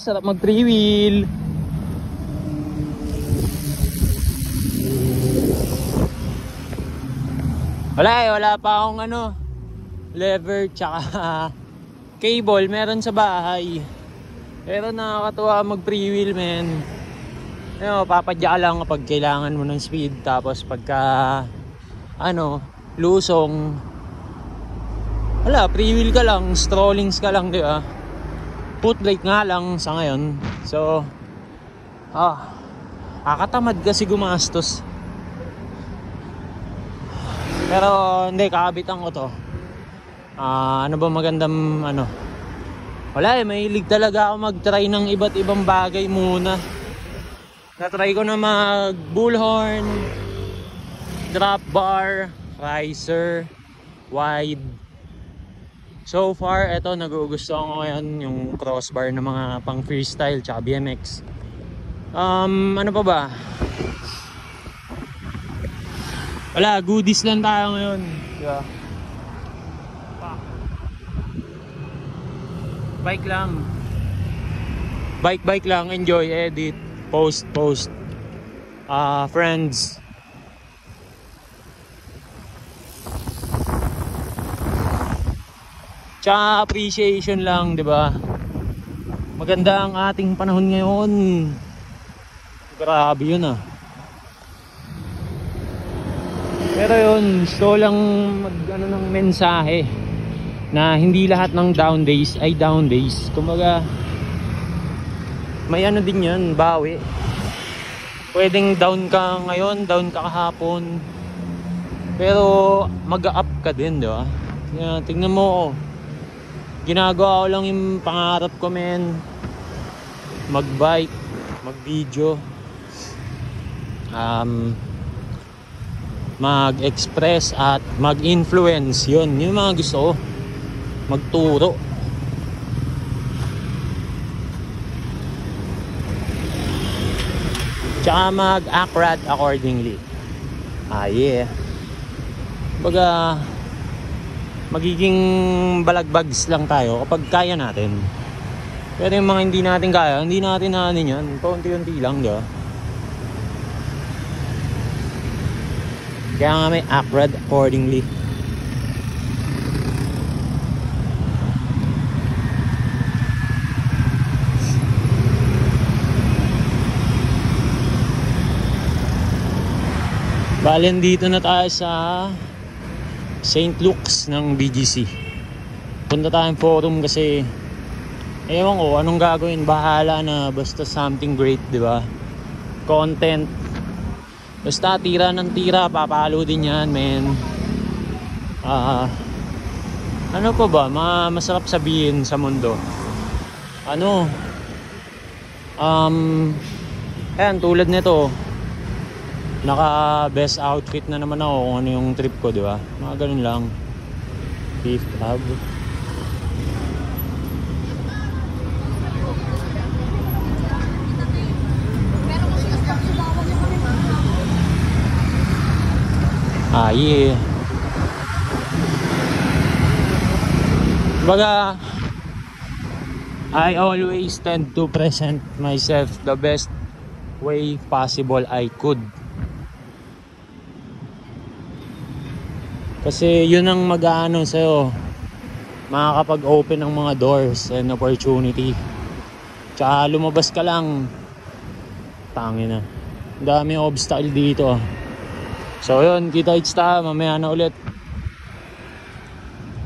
Sarap mag 3-wheel. Wala pa akong lever tsaka cable. Meron sa bahay. Pero nakakatuwa mag 3-wheel, men. Papadya lang kapag kailangan mo ng speed. Tapos pagka lusong, wala, 3-wheel ka lang, strollings ka lang, di ba? Foot brake nga lang sa ngayon. So kakatamad kasi gumastos. Pero hindi, kakabitan ko to. Ano ba magandang wala mahilig talaga ako mag-try ng iba't ibang bagay muna. Na-try ko na mag bullhorn, drop bar, riser, wide. So far, eto nagugustuhan ko ngayon yung crossbar ng mga pang freestyle tsaka BMX. Ano pa ba? Wala, goodies lang tayo ngayon. Yeah. Bike lang. Bike lang, enjoy, edit, post. Friends. Tsaka appreciation lang, 'di ba? Maganda ang ating panahon ngayon. Grabe 'yun Pero yun, gusto lang ng mensahe na hindi lahat ng down days ay down days. Kumbaga, may din yan, bawi. Pwedeng down ka ngayon, down ka kahapon, pero mag-up ka din, di ba? Tingnan mo, ginagawa ko lang yung pangarap ko, men. Mag-bike, mag-video, mag-express at mag-influence. Yun yung mga gusto ko. Magturo. Tsaka mag-act accordingly. Yeah. Baga, magiging balagbags lang tayo kapag kaya natin. Pero yung mga hindi natin kaya, hindi natin yan. Paunti-unti lang, di ba? Kaya nga may act accordingly. Balen, dito na tayo sa St. Luke's ng BGC. Punta tayong forum kasi ewan ko anong gagawin, bahala na, basta something great, di ba? Content, basta tira ng tira, papalo din yan, men. Ano pa ba masarap sabihin sa mundo? Ayan, tulad nito, naka best outfit na naman ako kung ano yung trip ko, di ba? Mga ganun lang. Fifth Ave. Yeah. Baga, I always tend to present myself the best way possible I could. Kasi yun ang mag-aano sa'yo, makakapag-open ng mga doors and opportunity. Tsaka lumabas ka lang, tangina, dami obstacle dito. So yun, kita-kits tayo mamaya na ulit.